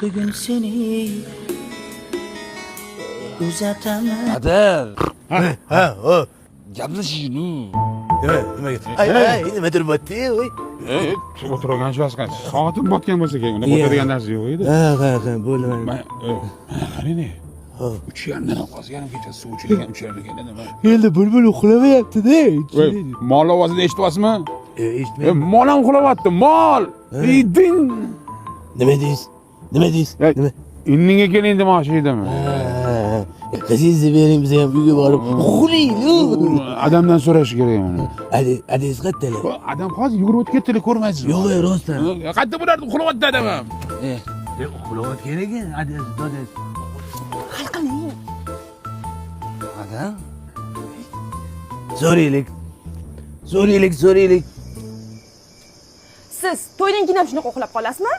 bugun seni uzataman. Adel. Ha, o. Gaplashishni. Ay, nima turibdi, voy? O'tirgan joyasiz. Soatim botgan bo'lsa keyin, unda botadigan narsa yo'q edi. Ha, bo'lmaydi. Men qarang. 3:30 dan qolgan kecha suv ichilgan 3:30 nima? Endi bulbul uxlamayapti-da. Mol ovozini eshityapsizmi? Eshitmayman. Mol ham uxlayapti. Mol! Iding. Nima deysiz? Nima? Inninga keling demoqchi edim. Qizingizni bering, biz ham uyga borib uxlaylik. Adamdan so'rash kerak uni. Adingiz qayerdalar? Adam hozir yugurib o'tib ketdilar, ko'rmaysizmi? Yo'q, rostdan. Qayerda bo'lardi? Uxlayapti adam. Uxlayotgan ekan, adingiz. Adam. So'raylik. Siz to'ydan keyin ham shunaqa uxlab qolasizmi?